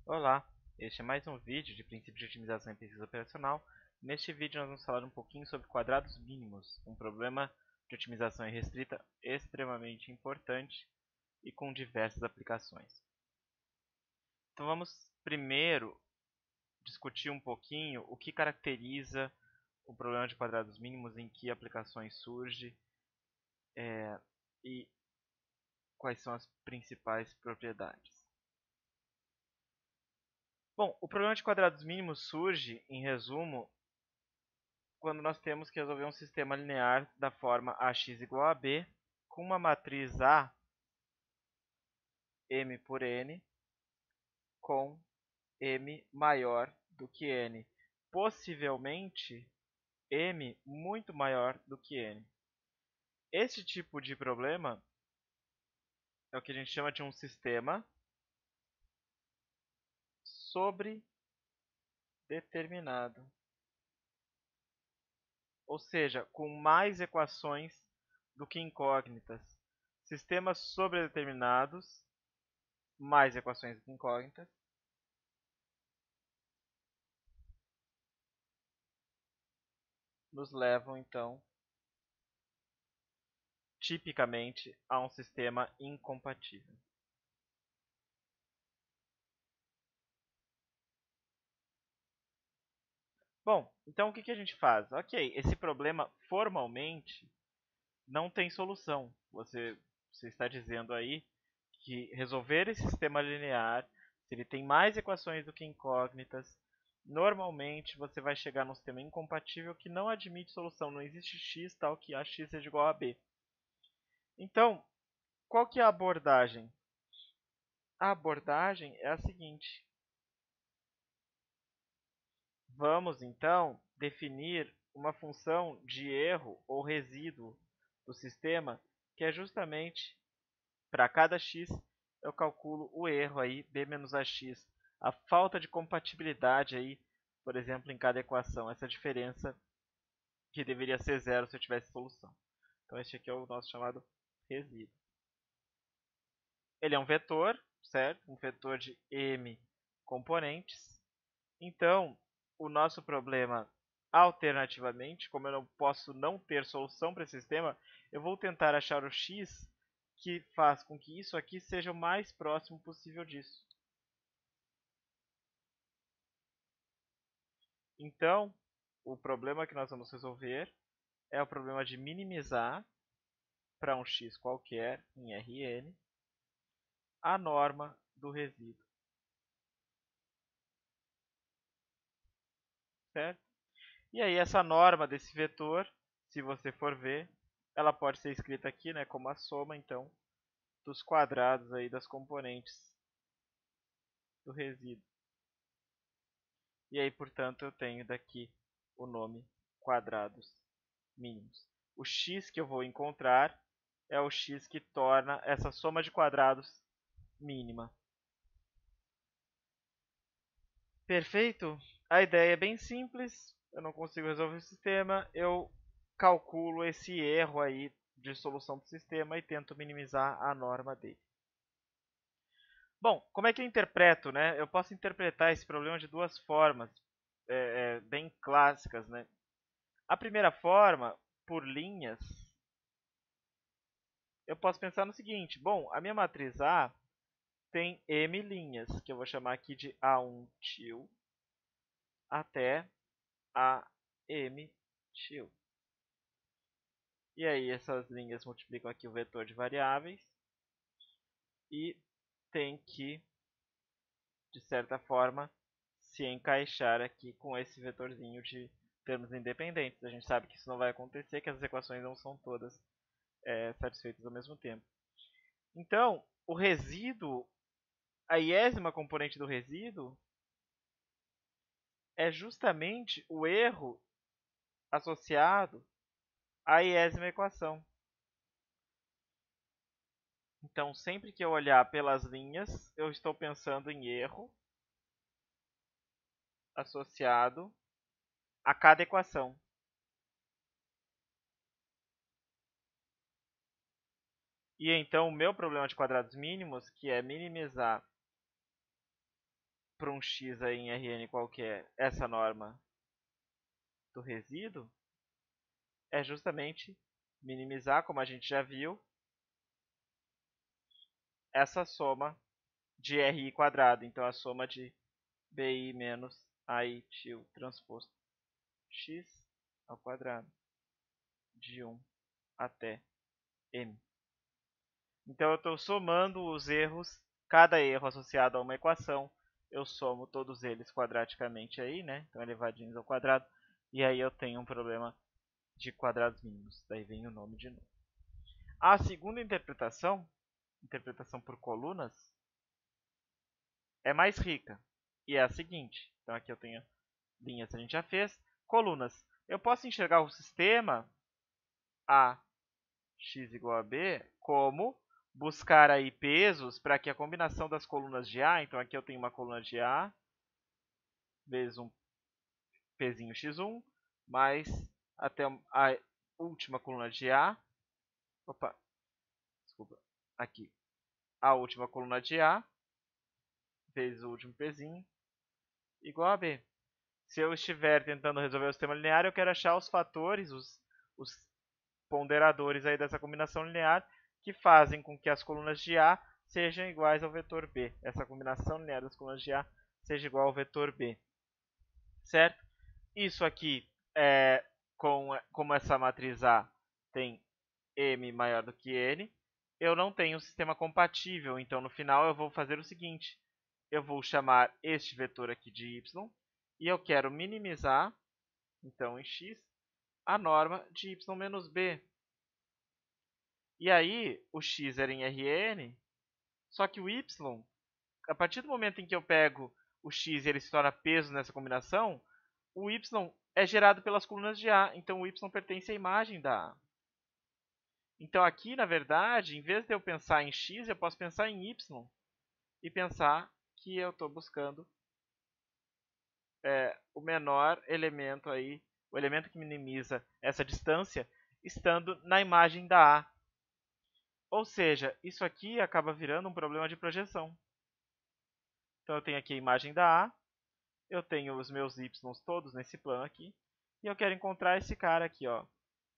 Olá, este é mais um vídeo de princípio de otimização e pesquisa operacional. Neste vídeo nós vamos falar um pouquinho sobre quadrados mínimos, um problema de otimização irrestrita extremamente importante e com diversas aplicações. Então vamos primeiro discutir um pouquinho o que caracteriza o problema de quadrados mínimos, em que aplicações surge e quais são as principais propriedades. Bom, o problema de quadrados mínimos surge, em resumo, quando nós temos que resolver um sistema linear da forma ax igual a b, com uma matriz A, m por n, com m maior do que n. Possivelmente, m muito maior do que n. Este tipo de problema é o que a gente chama de um sistema sobredeterminado. Ou seja, com mais equações do que incógnitas. Sistemas sobredeterminados, mais equações do que incógnitas, nos levam, então, tipicamente, a um sistema incompatível. Bom, então o que a gente faz? Ok, esse problema formalmente não tem solução. Você está dizendo aí que resolver esse sistema linear, se ele tem mais equações do que incógnitas, normalmente você vai chegar num sistema incompatível que não admite solução. Não existe x tal que ax seja igual a b. Então, qual que é a abordagem? A abordagem é a seguinte. Vamos, então, definir uma função de erro ou resíduo do sistema, que é justamente, para cada x, eu calculo o erro aí, b menos ax, a falta de compatibilidade aí, por exemplo, em cada equação, essa diferença que deveria ser zero se eu tivesse solução. Então, este aqui é o nosso chamado resíduo. Ele é um vetor, certo? Um vetor de m componentes. Então, o nosso problema, alternativamente, como eu não posso não ter solução para esse sistema, eu vou tentar achar o x que faz com que isso aqui seja o mais próximo possível disso. Então, o problema que nós vamos resolver é o problema de minimizar para um x qualquer em Rn a norma do resíduo, certo? E aí essa norma desse vetor, se você for ver, ela pode ser escrita aqui, né, como a soma, então, dos quadrados aí das componentes do resíduo. E aí, portanto, eu tenho daqui o nome quadrados mínimos. O x que eu vou encontrar é o x que torna essa soma de quadrados mínima. Perfeito? A ideia é bem simples. Eu não consigo resolver o sistema, eu calculo esse erro aí de solução do sistema e tento minimizar a norma dele. Bom, como é que eu interpreto, né? Eu posso interpretar esse problema de duas formas bem clássicas, né? A primeira forma, por linhas, eu posso pensar no seguinte: bom, a minha matriz A tem m linhas, que eu vou chamar aqui de A1 til até AM til. E aí essas linhas multiplicam aqui o vetor de variáveis e tem que, de certa forma, se encaixar aqui com esse vetorzinho de termos independentes. A gente sabe que isso não vai acontecer, que as equações não são todas satisfeitas ao mesmo tempo. Então, o resíduo, a iésima componente do resíduo, é justamente o erro associado à iésima equação. Então, sempre que eu olhar pelas linhas, eu estou pensando em erro associado a cada equação. E então, o meu problema de quadrados mínimos, que é minimizar para um x aí em Rn qualquer, essa norma do resíduo é justamente minimizar, como a gente já viu, essa soma de Ri quadrado. Então, a soma de Bi menos Ai til transposto x ao quadrado de 1 até m. Então, eu estou somando os erros, cada erro associado a uma equação, eu somo todos eles quadraticamente aí, né? Então, elevadinhos ao quadrado. E aí eu tenho um problema de quadrados mínimos. Daí vem o nome de novo. A segunda interpretação, interpretação por colunas, é mais rica. E é a seguinte. Então, aqui eu tenho linhas, a gente já fez. Colunas. Eu posso enxergar o sistema A x igual a B como buscar aí pesos para que a combinação das colunas de A, então aqui eu tenho uma coluna de A vezes um pezinho x1, mais até a última coluna de A, opa, desculpa, aqui, a última coluna de A vezes o último pezinho igual a B. Se eu estiver tentando resolver o sistema linear, eu quero achar os fatores, os ponderadores aí dessa combinação linear que fazem com que as colunas de A sejam iguais ao vetor B. Essa combinação linear das colunas de A seja igual ao vetor B. Certo? Isso aqui, como essa matriz A tem M maior do que N, eu não tenho um sistema compatível. Então, no final, eu vou fazer o seguinte. Eu vou chamar este vetor aqui de y e eu quero minimizar, então, em x, a norma de y menos b. E aí, o x era em Rn, só que o y, a partir do momento em que eu pego o x e ele se torna peso nessa combinação, o y é gerado pelas colunas de A, então o y pertence à imagem da A. Então aqui, na verdade, em vez de eu pensar em x, eu posso pensar em y e pensar que eu estou buscando o menor elemento aí, o elemento que minimiza essa distância, estando na imagem da A. Ou seja, isso aqui acaba virando um problema de projeção. Então eu tenho aqui a imagem da A, eu tenho os meus y todos nesse plano aqui, e eu quero encontrar esse cara aqui, ó.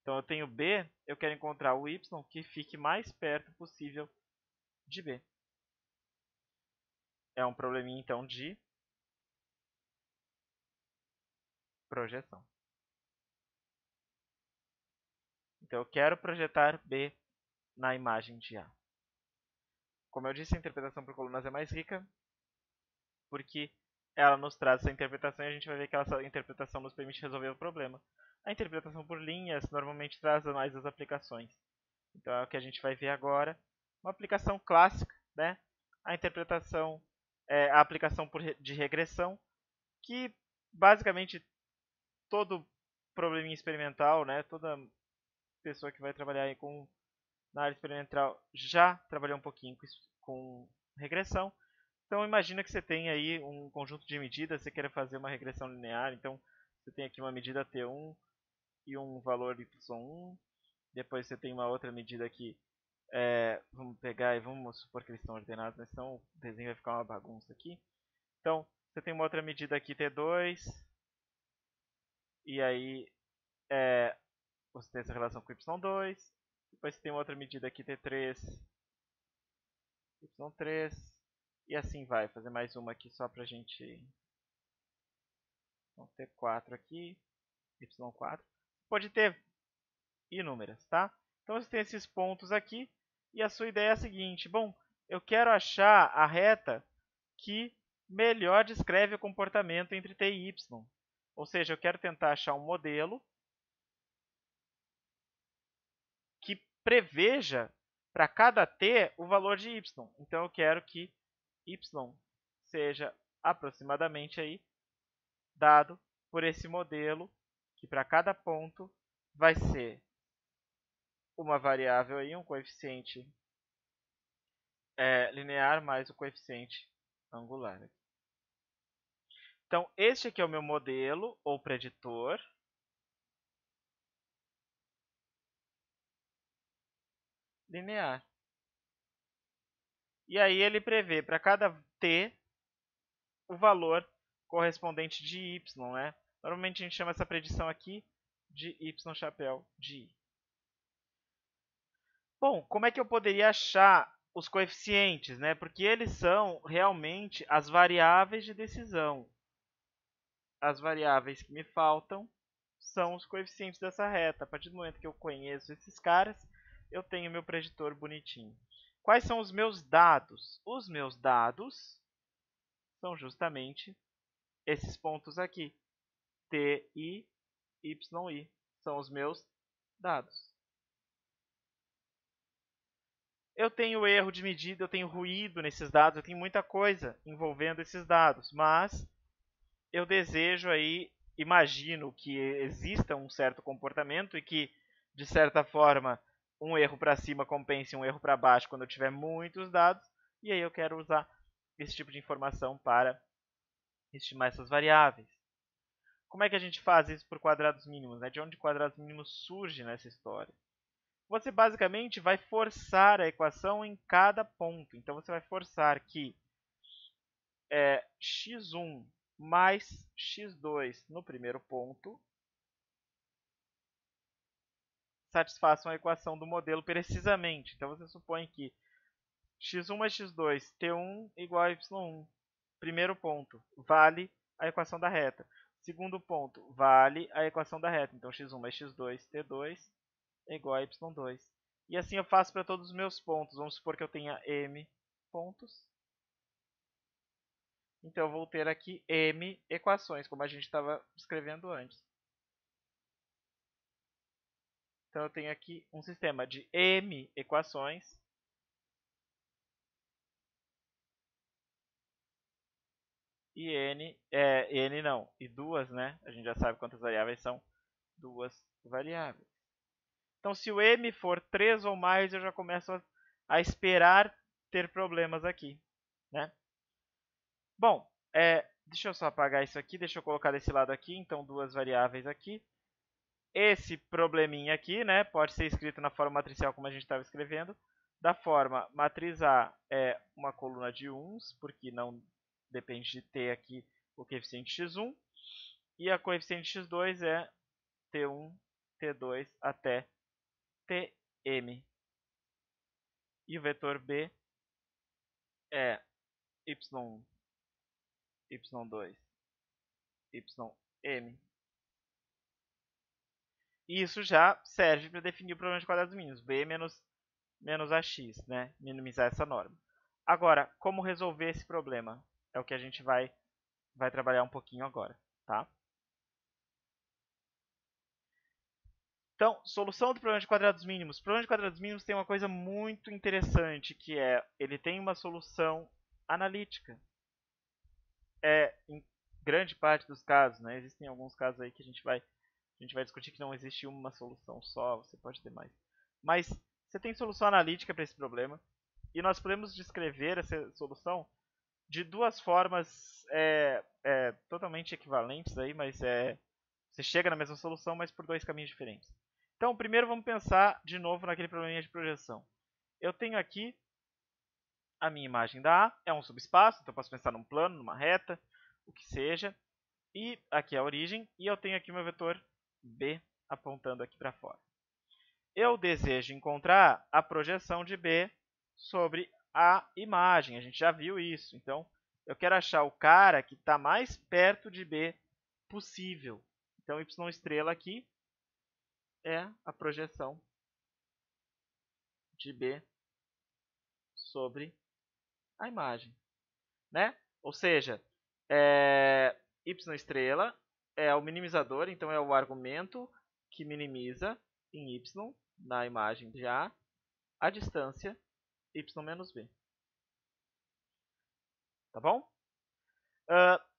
Então eu tenho B, eu quero encontrar o y que fique mais perto possível de B. É um probleminha então de projeção. Então eu quero projetar B na imagem de A. Como eu disse, a interpretação por colunas é mais rica, porque ela nos traz essa interpretação e a gente vai ver que essa interpretação nos permite resolver o problema. A interpretação por linhas normalmente traz mais as aplicações. Então é o que a gente vai ver agora. Uma aplicação clássica, né? A interpretação, a aplicação de regressão, que basicamente todo probleminha experimental, né? Toda pessoa que vai trabalhar aí na área experimental já trabalhou um pouquinho com regressão. Então imagina que você tem aí um conjunto de medidas, você quer fazer uma regressão linear, então você tem aqui uma medida t1 e um valor y1, depois você tem uma outra medida aqui, vamos pegar e vamos supor que eles estão ordenados, né? Senão o desenho vai ficar uma bagunça aqui. Então você tem uma outra medida aqui t2, e aí você tem essa relação com y2, depois você tem outra medida aqui t3, y3, e assim vai. Fazer mais uma aqui só para a gente... Então, T4 aqui, Y4. Pode ter inúmeras, tá? Então, você tem esses pontos aqui. E a sua ideia é a seguinte. Bom, eu quero achar a reta que melhor descreve o comportamento entre t e y. Ou seja, eu quero tentar achar um modelo que preveja para cada t o valor de y. Então, eu quero que y seja aproximadamente aí dado por esse modelo, que para cada ponto vai ser uma variável aí, um coeficiente linear mais o coeficiente angular. Então, este aqui é o meu modelo ou preditor. Linear. E aí ele prevê para cada t o valor correspondente de y, né? Normalmente a gente chama essa predição aqui de y chapéu de i. Bom, como é que eu poderia achar os coeficientes, né? Porque eles são realmente as variáveis de decisão. As variáveis que me faltam são os coeficientes dessa reta. A partir do momento que eu conheço esses caras, eu tenho meu preditor bonitinho. Quais são os meus dados? Os meus dados são justamente esses pontos aqui. T, I, Y, I. São os meus dados. Eu tenho erro de medida, eu tenho ruído nesses dados, eu tenho muita coisa envolvendo esses dados, mas eu desejo aí, imagino que exista um certo comportamento e que, de certa forma, um erro para cima compense um erro para baixo quando eu tiver muitos dados, e aí eu quero usar esse tipo de informação para estimar essas variáveis. Como é que a gente faz isso por quadrados mínimos? De onde quadrados mínimos surge nessa história? Você basicamente vai forçar a equação em cada ponto. Então, você vai forçar que x1 mais x2 no primeiro ponto satisfaçam a equação do modelo precisamente. Então, você supõe que x1 mais x2, t1 igual a y1. Primeiro ponto, vale a equação da reta. Segundo ponto, vale a equação da reta. Então, x1 mais x2, t2 é igual a y2. E assim eu faço para todos os meus pontos. Vamos supor que eu tenha m pontos. Então, eu vou ter aqui m equações, como a gente estava escrevendo antes. Então, eu tenho aqui um sistema de m equações. E e duas, né? A gente já sabe quantas variáveis são. Duas variáveis. Então, se o m for 3 ou mais, eu já começo a esperar ter problemas aqui, né? Bom, deixa eu só apagar isso aqui, deixa eu colocar desse lado aqui, então duas variáveis aqui. Esse probleminha aqui, né, pode ser escrito na forma matricial como a gente estava escrevendo. Da forma matriz A é uma coluna de 1s, porque não depende de ter aqui o coeficiente x1. E a coeficiente x2 é t1, t2 até tm. E o vetor B é y1, y2, ym. E isso já serve para definir o problema de quadrados mínimos, b menos ax, né? Minimizar essa norma. Agora, como resolver esse problema? É o que a gente vai trabalhar um pouquinho agora, tá? Então, solução do problema de quadrados mínimos. O problema de quadrados mínimos tem uma coisa muito interessante, que é, ele tem uma solução analítica. Em grande parte dos casos, né? Existem alguns casos aí que a gente vai discutir que não existe uma solução só, você pode ter mais. Mas você tem solução analítica para esse problema, e nós podemos descrever essa solução de duas formas totalmente equivalentes, aí, mas você chega na mesma solução, mas por dois caminhos diferentes. Então, primeiro vamos pensar de novo naquele probleminha de projeção. Eu tenho aqui a minha imagem da A, é um subespaço, então eu posso pensar num plano, numa reta, o que seja. E aqui é a origem, e eu tenho aqui o meu vetor B apontando aqui para fora. Eu desejo encontrar a projeção de B sobre a imagem, a gente já viu isso. Então, eu quero achar o cara que está mais perto de B possível. Então, y estrela aqui é a projeção de B sobre a imagem, né? Ou seja, y estrela é o minimizador, então é o argumento que minimiza em y, na imagem de A, a distância y menos b. Tá bom?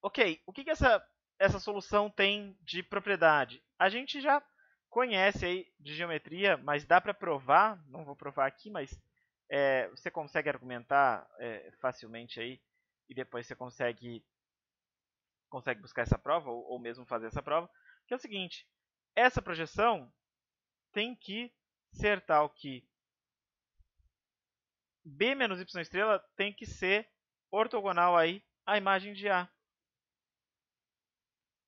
Ok, o que essa solução tem de propriedade? A gente já conhece aí de geometria, mas dá para provar, não vou provar aqui, mas você consegue argumentar facilmente aí, e depois você consegue buscar essa prova, ou mesmo fazer essa prova, que é o seguinte, essa projeção tem que ser tal que B menos y estrela tem que ser ortogonal aí à imagem de A.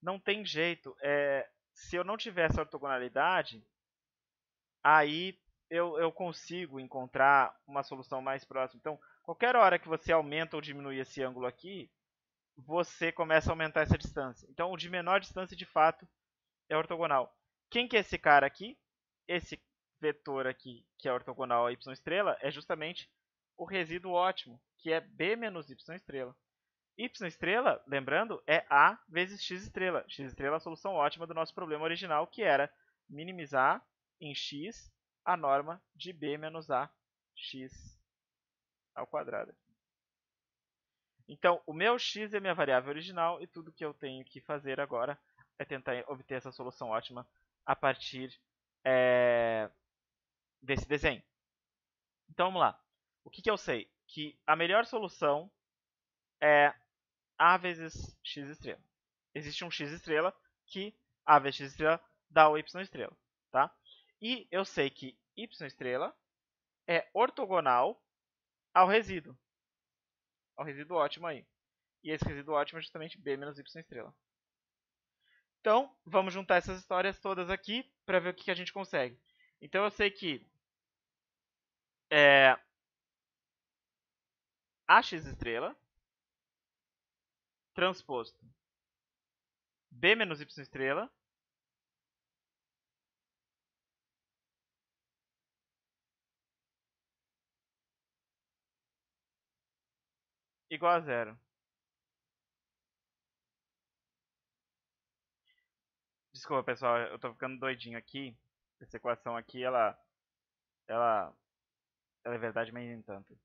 não tem jeito. Se eu não tivesse ortogonalidade, aí eu consigo encontrar uma solução mais próxima. Então, qualquer hora que você aumenta ou diminui esse ângulo aqui, você começa a aumentar essa distância. Então, o de menor distância, de fato, é ortogonal. Quem que é esse cara aqui? Esse vetor aqui, que é ortogonal a y estrela, é justamente o resíduo ótimo, que é b menos y estrela. Y estrela, lembrando, é a vezes x estrela. X estrela é a solução ótima do nosso problema original, que era minimizar em x a norma de b menos a x ao quadrado. Então, o meu x é minha variável original e tudo que eu tenho que fazer agora é tentar obter essa solução ótima a partir desse desenho. Então, vamos lá. O que eu sei? Que a melhor solução é a vezes x estrela. Existe um x estrela que a vezes x estrela dá o y estrela. Tá? E eu sei que y estrela é ortogonal ao resíduo ótimo aí. E esse resíduo ótimo é justamente b menos y estrela. Então, vamos juntar essas histórias todas aqui para ver o que a gente consegue. Então, eu sei que ax estrela transposto b menos y estrela igual a zero. Desculpa, pessoal, eu estou ficando doidinho aqui. Essa equação aqui, ela é verdade, mas nem tanto.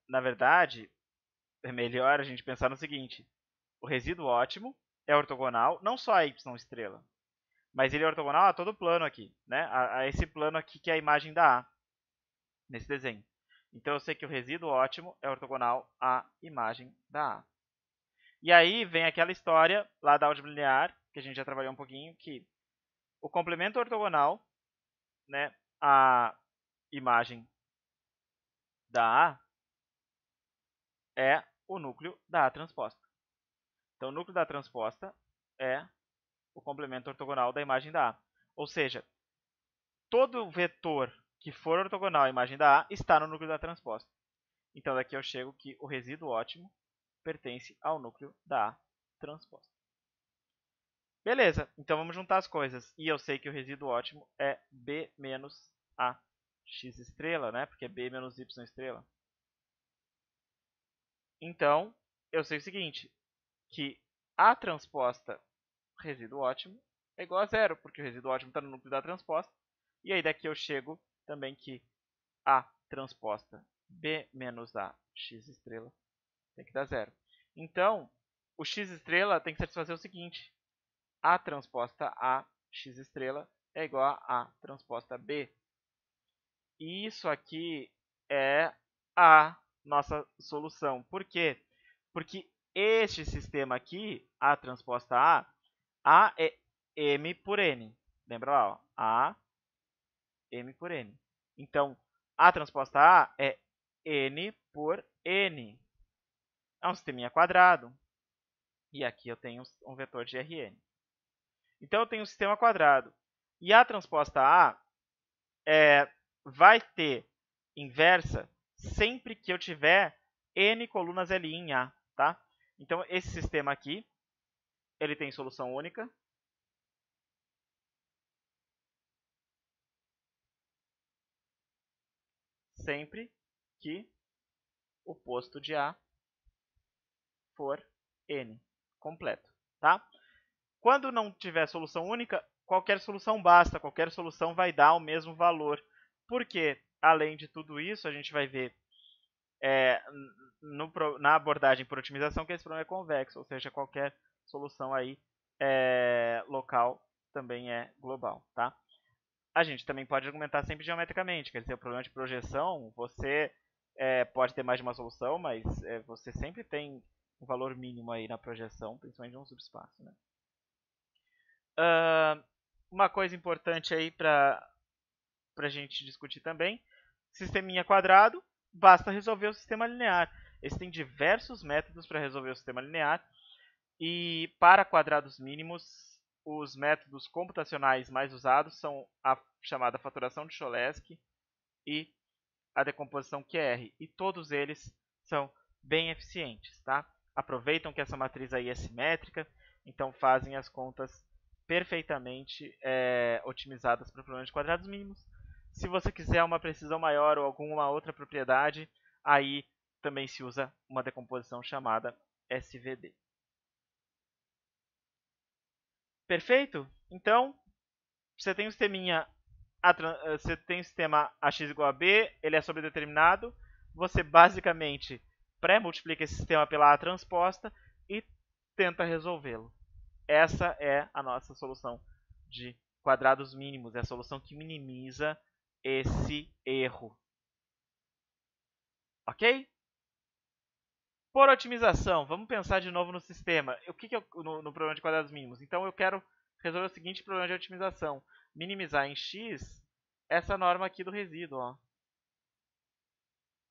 Na verdade, é melhor a gente pensar no seguinte. O resíduo ótimo é ortogonal, não só a y estrela, mas ele é ortogonal a todo o plano aqui, né? A esse plano aqui que é a imagem da A, nesse desenho. Então eu sei que o resíduo ótimo é ortogonal à imagem da A. E aí vem aquela história lá da álgebra linear, que a gente já trabalhou um pouquinho, que o complemento ortogonal, né, à imagem da A é o núcleo da A transposta. Então o núcleo da A transposta é o complemento ortogonal da imagem da A. Ou seja, todo vetor que for ortogonal à imagem da A está no núcleo da transposta. Então daqui eu chego que o resíduo ótimo pertence ao núcleo da A transposta. Beleza, então vamos juntar as coisas. E eu sei que o resíduo ótimo é b menos a x estrela, né? Porque é b menos y estrela. Então, eu sei o seguinte, que a transposta resíduo ótimo é igual a zero, porque o resíduo ótimo está no núcleo da transposta. E aí daqui eu chego também que a transposta b menos a x estrela tem que dar zero. Então, o x estrela tem que satisfazer o seguinte. A transposta a x estrela é igual a transposta b. E isso aqui é a nossa solução. Por quê? Porque este sistema aqui, a transposta A é m por n. Lembra lá, ó, A, m por n. Então, a transposta A é n por n. É um sisteminha quadrado. E aqui eu tenho um vetor de Rn. Então, eu tenho um sistema quadrado. E a transposta A vai ter inversa sempre que eu tiver n colunas Li em A. Tá? Então, esse sistema aqui, ele tem solução única. Sempre que o posto de A for n completo. Tá? Quando não tiver solução única, qualquer solução basta, qualquer solução vai dar o mesmo valor. Porque, além de tudo isso, a gente vai ver na abordagem por otimização que esse problema é convexo, ou seja, qualquer solução aí local também é global. Tá? A gente também pode argumentar sempre geometricamente, quer dizer, o problema de projeção, você pode ter mais de uma solução, mas você sempre tem um valor mínimo aí na projeção, principalmente num subespaço. Né? Uma coisa importante aí para a gente discutir também, sisteminha quadrado, basta resolver o sistema linear. Existem diversos métodos para resolver o sistema linear. E para quadrados mínimos, os métodos computacionais mais usados são a chamada fatoração de Cholesky e a decomposição QR. E todos eles são bem eficientes, tá? Aproveitam que essa matriz aí é simétrica, então fazem as contas perfeitamente otimizadas para o problema de quadrados mínimos. Se você quiser uma precisão maior ou alguma outra propriedade, aí também se usa uma decomposição chamada SVD. Perfeito? Então, você tem um sisteminha, você tem um sistema AX igual a B, ele é sobredeterminado, você basicamente pré-multiplica esse sistema pela A transposta e tenta resolvê-lo. Essa é a nossa solução de quadrados mínimos, é a solução que minimiza esse erro. Ok? Por otimização, vamos pensar de novo no sistema. O que é no problema de quadrados mínimos? Então, eu quero resolver o seguinte problema de otimização. Minimizar em x essa norma aqui do resíduo. Ó.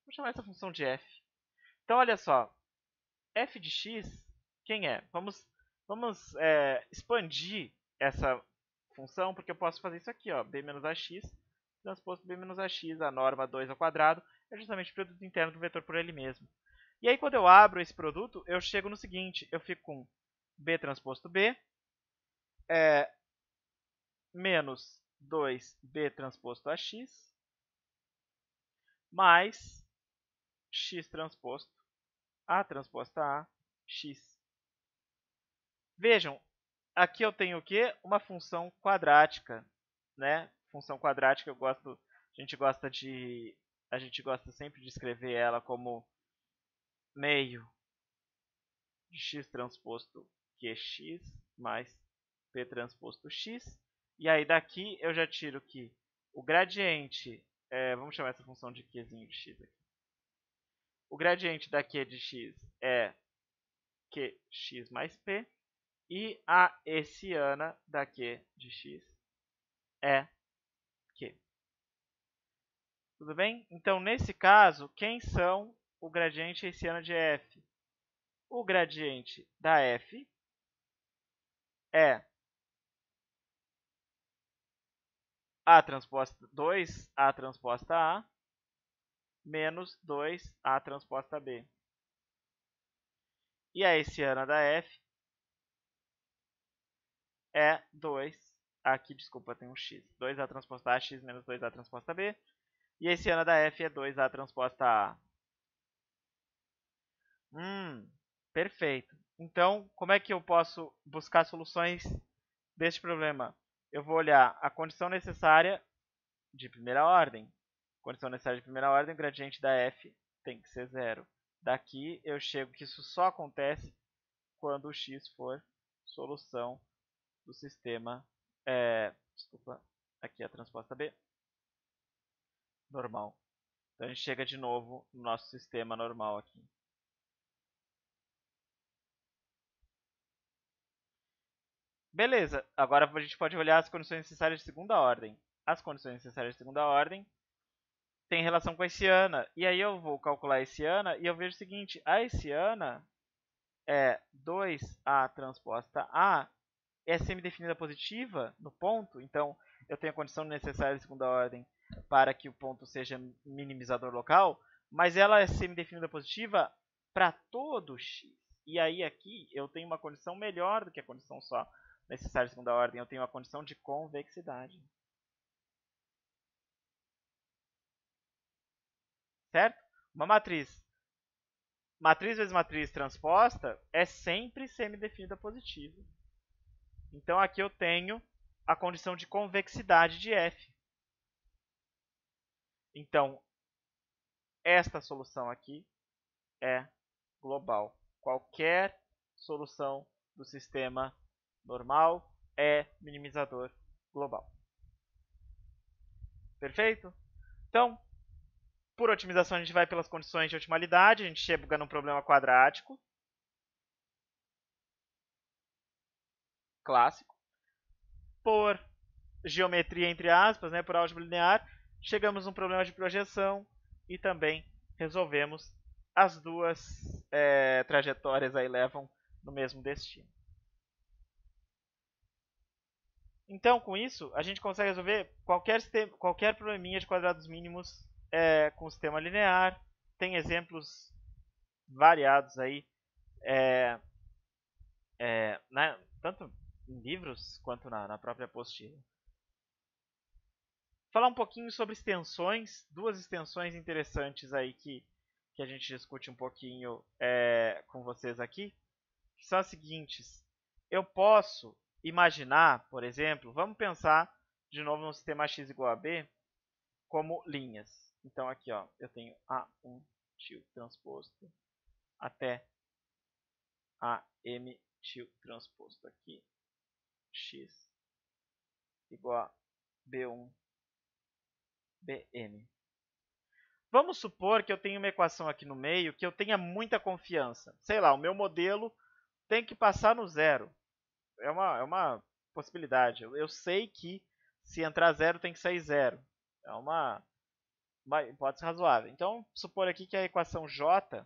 Vou chamar essa função de f. Então, olha só. F de x, quem é? Vamos expandir essa função, porque eu posso fazer isso aqui. Ó, b menos ax transposto b menos ax, a norma 2 ao quadrado, é justamente o produto interno do vetor por ele mesmo. E aí, quando eu abro esse produto, eu chego no seguinte, eu fico com b transposto b, menos 2b transposto a x, mais x transposto a transposta a x. Vejam, aqui eu tenho o quê? Uma função quadrática, né? Função quadrática, a gente gosta sempre de escrever ela como meio de x transposto qx mais p transposto x. E aí daqui eu já tiro que o gradiente, vamos chamar essa função de qzinho de x aqui. O gradiente da q de x é qx mais p. E a hessiana da q de x é q. Tudo bem? Então, nesse caso, quem são o gradiente hessiano de f? O gradiente da f é a transposta 2a transposta a menos 2a transposta b. E a hessiana da f é 2, aqui, desculpa, tem um x. 2a transposta a x menos 2a transposta b. E a hessiana da f é 2a transposta a. Perfeito. Então, como é que eu posso buscar soluções deste problema? Eu vou olhar a condição necessária de primeira ordem. Condição necessária de primeira ordem, o gradiente da f tem que ser zero. Daqui eu chego que isso só acontece quando o x for solução do sistema, desculpa, aqui é a transposta B, normal. Então a gente chega de novo no nosso sistema normal aqui. Beleza, agora a gente pode olhar as condições necessárias de segunda ordem. As condições necessárias de segunda ordem têm relação com a hessiana. E aí eu vou calcular a hessiana e eu vejo o seguinte, a hessiana é 2a transposta a, é semidefinida positiva no ponto, então eu tenho a condição necessária de segunda ordem para que o ponto seja minimizador local, mas ela é semidefinida positiva para todo x. E aí aqui eu tenho uma condição melhor do que a condição só necessária de segunda ordem, eu tenho a condição de convexidade. Certo? Uma matriz vezes matriz transposta é sempre semidefinida positiva. Então aqui eu tenho a condição de convexidade de f. Então, esta solução aqui é global. Qualquer solução do sistema normal é minimizador global. Perfeito? Então, por otimização, a gente vai pelas condições de otimalidade, a gente chega num problema quadrático, clássico. Por geometria, entre aspas, né, por álgebra linear, chegamos num problema de projeção e também resolvemos as duas trajetórias aí levam no mesmo destino. Então, com isso, a gente consegue resolver qualquer probleminha de quadrados mínimos com o sistema linear. Tem exemplos variados aí, tanto em livros quanto na própria apostila. Falar um pouquinho sobre extensões, duas extensões interessantes aí que a gente discute um pouquinho com vocês aqui, que são as seguintes. Eu posso imaginar, por exemplo, vamos pensar de novo no sistema x igual a b como linhas. Então aqui ó, eu tenho A1 tio transposto até AM tio transposto aqui, x igual a B1 BM. Vamos supor que eu tenho uma equação aqui no meio que eu tenha muita confiança. Sei lá, o meu modelo tem que passar no zero. É uma possibilidade. Eu sei que se entrar zero tem que sair zero. É uma hipótese razoável. Então, supor aqui que a equação J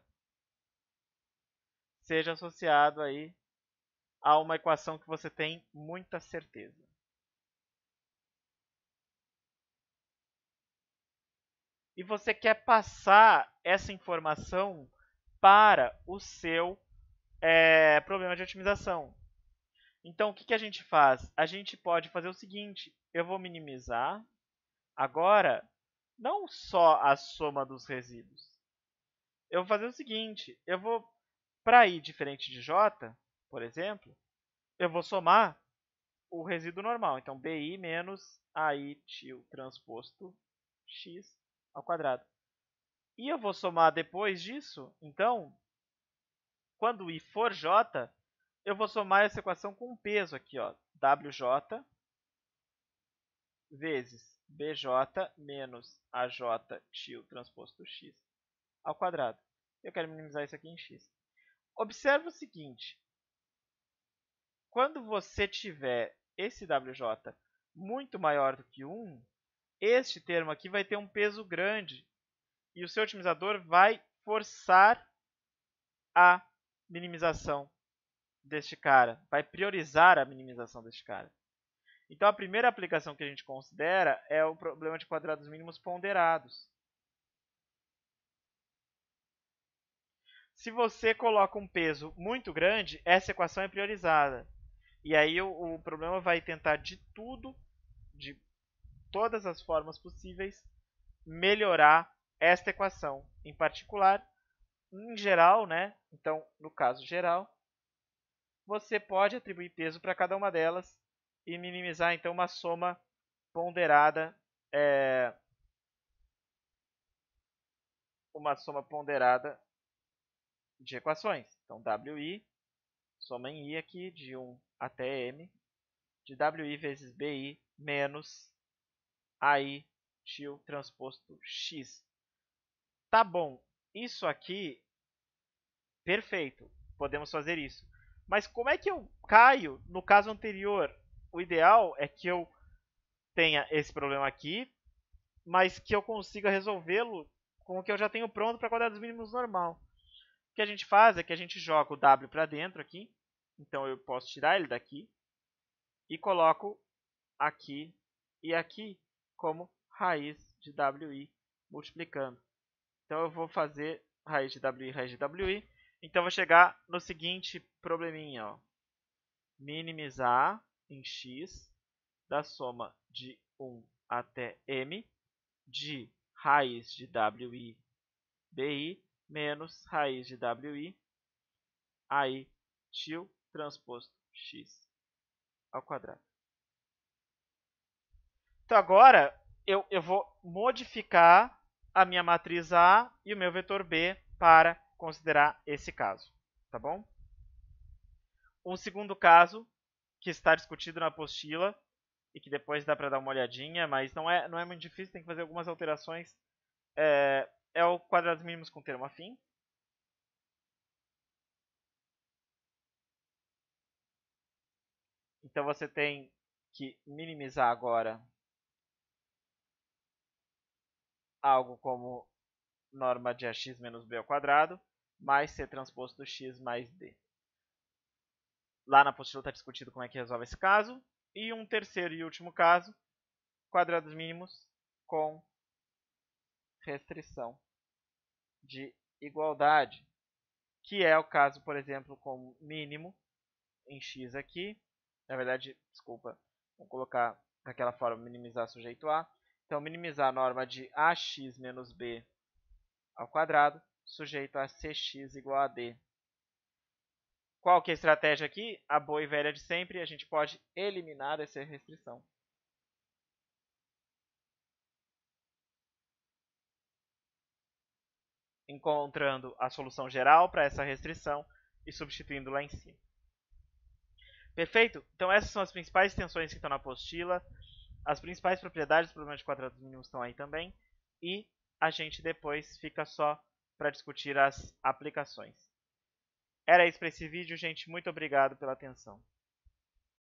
seja associado aí a uma equação que você tem muita certeza. E você quer passar essa informação para o seu problema de otimização. Então, o que a gente faz? A gente pode fazer o seguinte, eu vou minimizar agora não só a soma dos resíduos. Eu vou fazer o seguinte, para i diferente de j, por exemplo, eu vou somar o resíduo normal. Então, bi menos ai tio transposto x ao quadrado. E eu vou somar depois disso, então, quando i for j, eu vou somar essa equação com um peso aqui, ó, wj vezes bj menos aj tio transposto x ao quadrado. Eu quero minimizar isso aqui em x. Observe o seguinte, quando você tiver esse wj muito maior do que 1, este termo aqui vai ter um peso grande e o seu otimizador vai forçar a minimização deste cara, vai priorizar a minimização deste cara. Então, a primeira aplicação que a gente considera é o problema de quadrados mínimos ponderados. Se você coloca um peso muito grande, essa equação é priorizada. E aí o problema vai tentar de tudo, de todas as formas possíveis, melhorar esta equação. Em particular, em geral, né? Então, no caso geral, você pode atribuir peso para cada uma delas e minimizar, então, uma soma ponderada, de equações. Então, wi, soma em i aqui, de 1 até m, de wi vezes bi menos ai tio transposto x. Tá bom, isso aqui, perfeito, podemos fazer isso. Mas como é que eu caio no caso anterior? O ideal é que eu tenha esse problema aqui, mas que eu consiga resolvê-lo com o que eu já tenho pronto para quadrados mínimos normal. O que a gente faz é que a gente joga o w para dentro aqui, então eu posso tirar ele daqui e coloco aqui e aqui como raiz de wi multiplicando. Então eu vou fazer raiz de wi. Então eu vou chegar no seguinte probleminha, ó. Minimizar em x da soma de 1 até m de raiz de wi bi menos raiz de wi ai tio transposto x ao quadrado. Então agora eu vou modificar a minha matriz A e o meu vetor B para considerar esse caso, tá bom? Um segundo caso que está discutido na apostila e que depois dá para dar uma olhadinha, mas não é muito difícil, tem que fazer algumas alterações, é o quadrados mínimos com termo afim. Então você tem que minimizar agora algo como norma de ax menos b ao quadrado mais c transposto x mais d. lá na apostila está discutido como é que resolve esse caso. E um terceiro e último caso, quadrados mínimos com restrição de igualdade, que é o caso, por exemplo, com mínimo em x aqui. Na verdade, desculpa, vamos colocar daquela forma, minimizar sujeito a. Então, minimizar a norma de ax menos b ao quadrado, sujeito a cx igual a d. Qual que é a estratégia aqui? A boa e velha de sempre, a gente pode eliminar essa restrição. Encontrando a solução geral para essa restrição e substituindo lá em cima. Perfeito? Então essas são as principais extensões que estão na apostila. As principais propriedades do problema de quadrados mínimos estão aí também. E a gente depois fica só para discutir as aplicações. Era isso para esse vídeo, gente. Muito obrigado pela atenção.